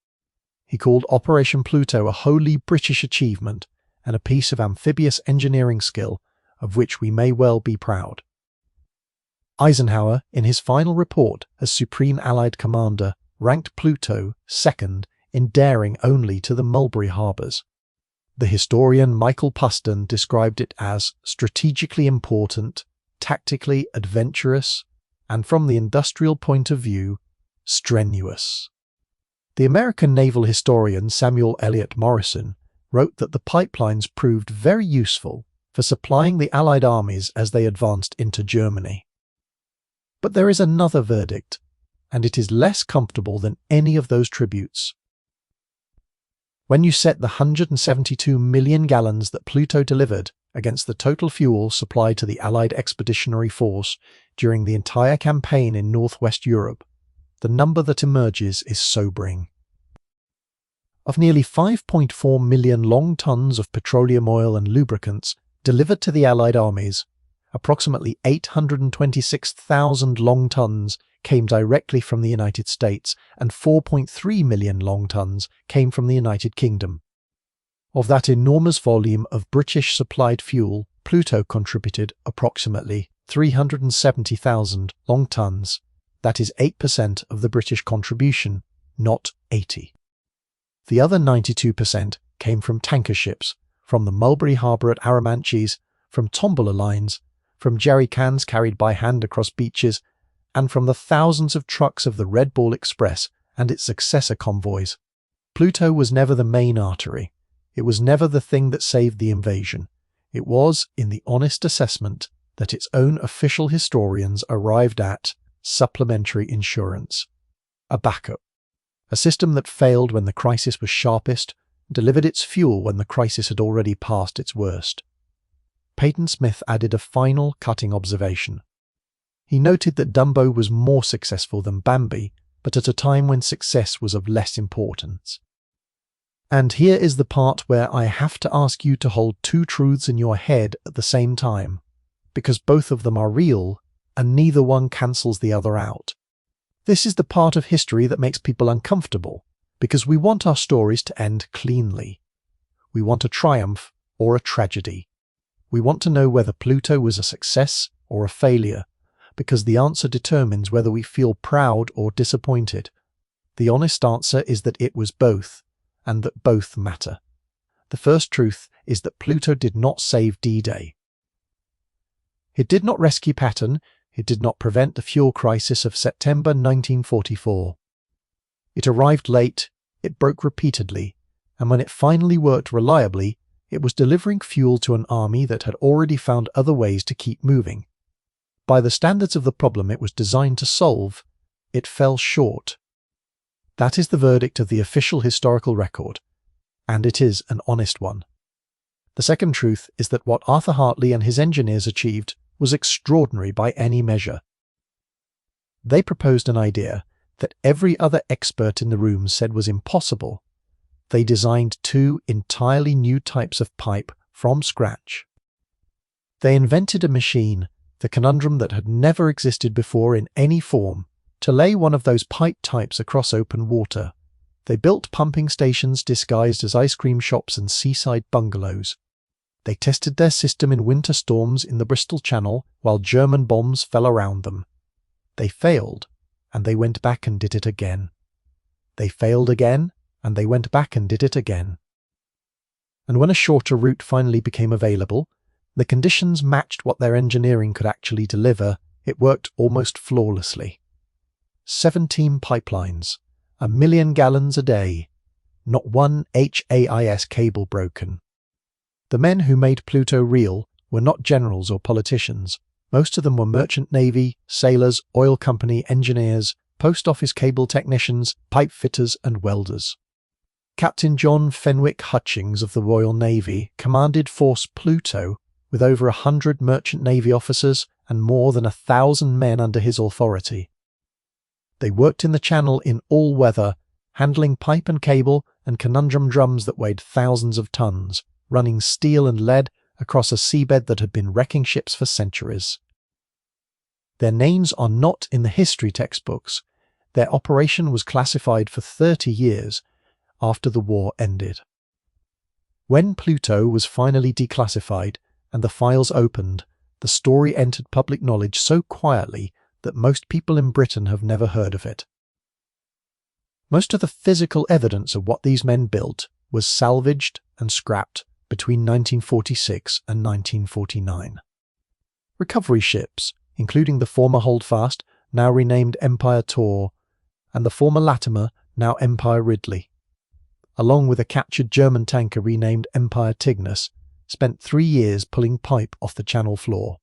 He called Operation PLUTO a wholly British achievement and a piece of amphibious engineering skill of which we may well be proud. Eisenhower, in his final report as Supreme Allied Commander, ranked PLUTO second in daring only to the Mulberry Harbours. The historian Michael Patton described it as strategically important, tactically adventurous, and from the industrial point of view, strenuous. The American naval historian Samuel Eliot Morison wrote that the pipelines proved very useful for supplying the Allied armies as they advanced into Germany. But there is another verdict, and it is less comfortable than any of those tributes. When you set the 172 million gallons that Pluto delivered against the total fuel supplied to the Allied expeditionary force during the entire campaign in northwest Europe, the number that emerges is sobering. Of nearly 5.4 million long tons of petroleum oil and lubricants delivered to the Allied armies, approximately 826,000 long tons came directly from the United States and 4.3 million long tons came from the United Kingdom. Of that enormous volume of British-supplied fuel, Pluto contributed approximately 370,000 long tons. That is 8% of the British contribution, not 80%. The other 92% came from tanker ships, from the Mulberry Harbour at Arromanches, from tombola lines, from jerry cans carried by hand across beaches, and from the thousands of trucks of the Red Ball Express and its successor convoys. Pluto was never the main artery. It was never the thing that saved the invasion. It was, in the honest assessment that its own official historians arrived at, supplementary insurance. A backup. A system that failed when the crisis was sharpest, delivered its fuel when the crisis had already passed its worst. Peyton Smith added a final cutting observation. He noted that Dumbo was more successful than Bambi, but at a time when success was of less importance. And here is the part where I have to ask you to hold two truths in your head at the same time, because both of them are real, and neither one cancels the other out. This is the part of history that makes people uncomfortable, because we want our stories to end cleanly. We want a triumph or a tragedy. We want to know whether Pluto was a success or a failure, because the answer determines whether we feel proud or disappointed. The honest answer is that it was both, and that both matter. The first truth is that Pluto did not save D-Day. It did not rescue Patton. It did not prevent the fuel crisis of September 1944. It arrived late, it broke repeatedly, and when it finally worked reliably, it was delivering fuel to an army that had already found other ways to keep moving. By the standards of the problem it was designed to solve, it fell short. That is the verdict of the official historical record, and it is an honest one. The second truth is that what Arthur Hartley and his engineers achieved was extraordinary by any measure. They proposed an idea that every other expert in the room said was impossible. They designed two entirely new types of pipe from scratch. They invented a machine, the Conundrum, that had never existed before in any form, to lay one of those pipe types across open water. They built pumping stations disguised as ice cream shops and seaside bungalows. They tested their system in winter storms in the Bristol Channel while German bombs fell around them. They failed, and they went back and did it again. They failed again, and they went back and did it again. And when a shorter route finally became available, the conditions matched what their engineering could actually deliver. It worked almost flawlessly. 17 pipelines, 1 million gallons a day, not one HAIS cable broken. The men who made Pluto real were not generals or politicians. Most of them were merchant navy, sailors, oil company engineers, post office cable technicians, pipe fitters and welders. Captain John Fenwick Hutchings of the Royal Navy commanded Force Pluto with over 100 merchant navy officers and more than 1,000 men under his authority. They worked in the Channel in all weather, handling pipe and cable and Conundrum drums that weighed thousands of tons, running steel and lead across a seabed that had been wrecking ships for centuries. Their names are not in the history textbooks. Their operation was classified for 30 years after the war ended. When Pluto was finally declassified and the files opened, the story entered public knowledge so quietly that most people in Britain have never heard of it. Most of the physical evidence of what these men built was salvaged and scrapped between 1946 and 1949. Recovery ships, including the former Holdfast, now renamed Empire Tor, and the former Latimer, now Empire Ridley, along with a captured German tanker renamed Empire Tigris, spent 3 years pulling pipe off the channel floor.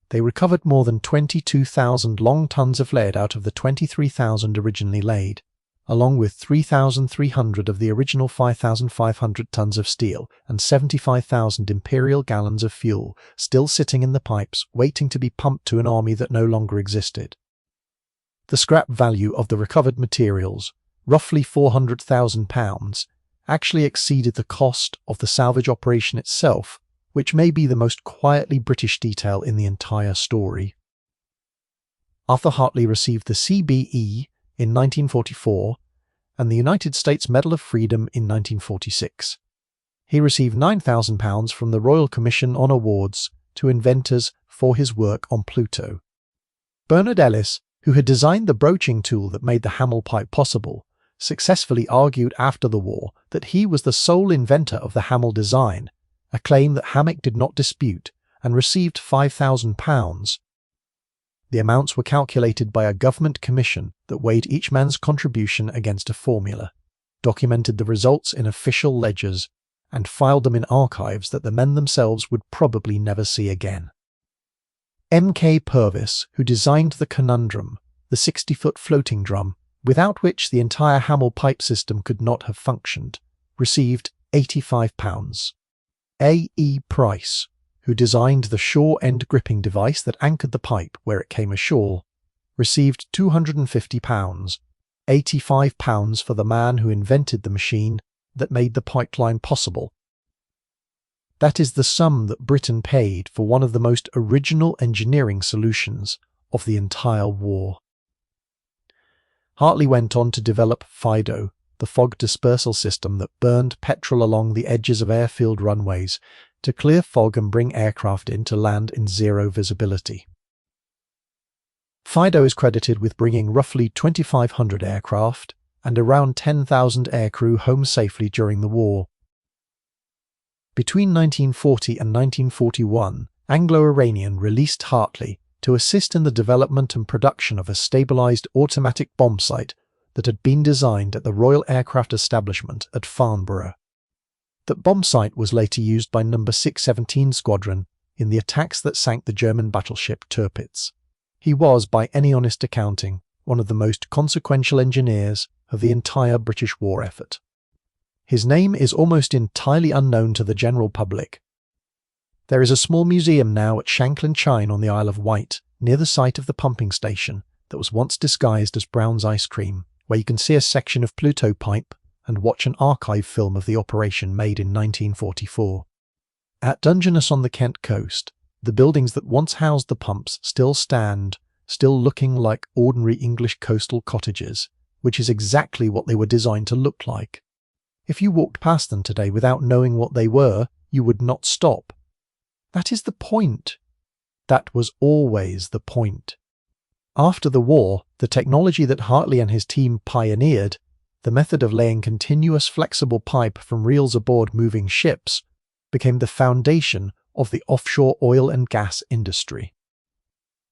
They recovered more than 22,000 long tons of lead out of the 23,000 originally laid, along with 3,300 of the original 5,500 tons of steel and 75,000 imperial gallons of fuel still sitting in the pipes waiting to be pumped to an army that no longer existed. The scrap value of the recovered materials, roughly £400,000, actually exceeded the cost of the salvage operation itself, which may be the most quietly British detail in the entire story. Arthur Hartley received the CBE in 1944 and the United States Medal of Freedom in 1946. He received £9,000 from the Royal Commission on Awards to inventors for his work on Pluto. Bernard Ellis, who had designed the broaching tool that made the Hamel pipe possible, successfully argued after the war that he was the sole inventor of the Hamel design, a claim that Hammack did not dispute, and received £5,000. The amounts were calculated by a government commission that weighed each man's contribution against a formula, documented the results in official ledgers, and filed them in archives that the men themselves would probably never see again. M.K. Purvis, who designed the Conundrum, the 60-foot floating drum, without which the entire Hamel pipe system could not have functioned, received £85. A. E. Price, who designed the shore-end gripping device that anchored the pipe where it came ashore, received £250, £85 for the man who invented the machine that made the pipeline possible. That is the sum that Britain paid for one of the most original engineering solutions of the entire war. Hartley went on to develop FIDO, the fog dispersal system that burned petrol along the edges of airfield runways to clear fog and bring aircraft in to land in zero visibility. FIDO is credited with bringing roughly 2,500 aircraft and around 10,000 aircrew home safely during the war. Between 1940 and 1941, Anglo-Iranian released Hartley to assist in the development and production of a stabilized automatic bomb sight that had been designed at the Royal Aircraft Establishment at Farnborough. That bomb sight was later used by No. 617 Squadron in the attacks that sank the German battleship Tirpitz. He was, by any honest accounting, one of the most consequential engineers of the entire British war effort. His name is almost entirely unknown to the general public. There is a small museum now at Shanklin Chine on the Isle of Wight, near the site of the pumping station that was once disguised as Brown's Ice Cream, where you can see a section of Pluto pipe and watch an archive film of the operation made in 1944. At Dungeness on the Kent coast, the buildings that once housed the pumps still stand, still looking like ordinary English coastal cottages, which is exactly what they were designed to look like. If you walked past them today without knowing what they were, you would not stop. That is the point. That was always the point. After the war, the technology that Hartley and his team pioneered, the method of laying continuous flexible pipe from reels aboard moving ships, became the foundation of the offshore oil and gas industry.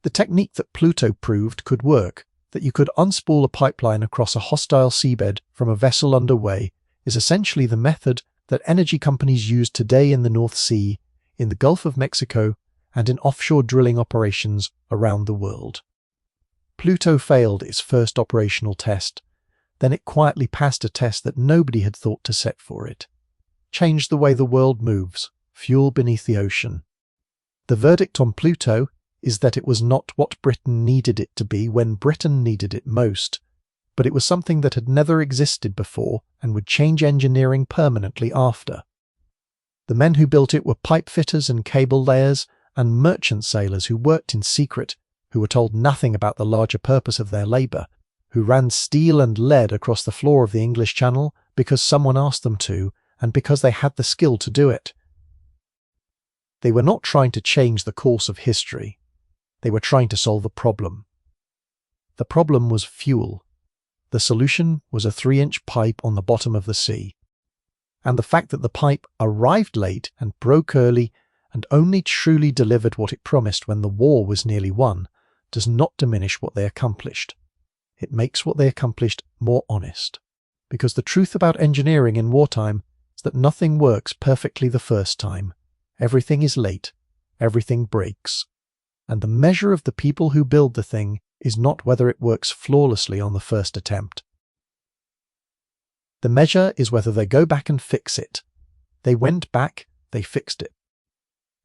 The technique that Pluto proved could work, that you could unspool a pipeline across a hostile seabed from a vessel underway, is essentially the method that energy companies use today in the North Sea, in the Gulf of Mexico, and in offshore drilling operations around the world. Pluto failed its first operational test. Then it quietly passed a test that nobody had thought to set for it. Changed the way the world moves, fuel beneath the ocean. The verdict on Pluto is that it was not what Britain needed it to be when Britain needed it most, but it was something that had never existed before and would change engineering permanently after. The men who built it were pipe fitters and cable layers and merchant sailors who worked in secret, who were told nothing about the larger purpose of their labour, who ran steel and lead across the floor of the English Channel because someone asked them to and because they had the skill to do it. They were not trying to change the course of history. They were trying to solve a problem. The problem was fuel. The solution was a 3-inch pipe on the bottom of the sea. And the fact that the pipe arrived late and broke early and only truly delivered what it promised when the war was nearly won does not diminish what they accomplished. It makes what they accomplished more honest. Because the truth about engineering in wartime is that nothing works perfectly the first time. Everything is late. Everything breaks. And the measure of the people who build the thing is not whether it works flawlessly on the first attempt. The measure is whether they go back and fix it. They went back, they fixed it.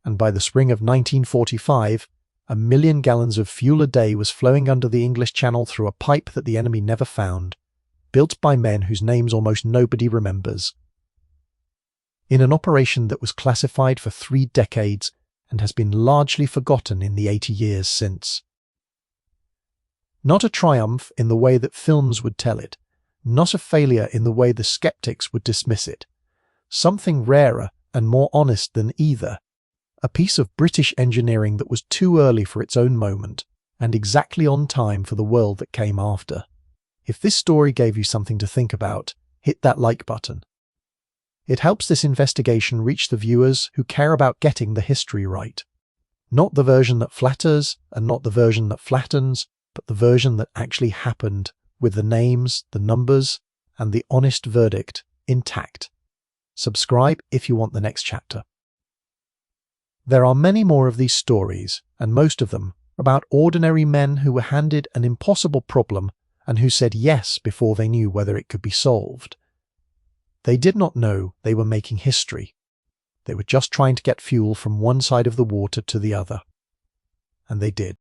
And by the spring of 1945, 1 million gallons of fuel a day was flowing under the English Channel through a pipe that the enemy never found, built by men whose names almost nobody remembers. In an operation that was classified for 3 decades and has been largely forgotten in the 80 years since. Not a triumph in the way that films would tell it, not a failure in the way the skeptics would dismiss it. Something rarer and more honest than either. A piece of British engineering that was too early for its own moment, and exactly on time for the world that came after. If this story gave you something to think about, hit that like button. It helps this investigation reach the viewers who care about getting the history right. Not the version that flatters and not the version that flattens, but the version that actually happened, with the names, the numbers, and the honest verdict intact. Subscribe if you want the next chapter. There are many more of these stories, and most of them about ordinary men who were handed an impossible problem and who said yes before they knew whether it could be solved. They did not know they were making history. They were just trying to get fuel from one side of the water to the other. And they did.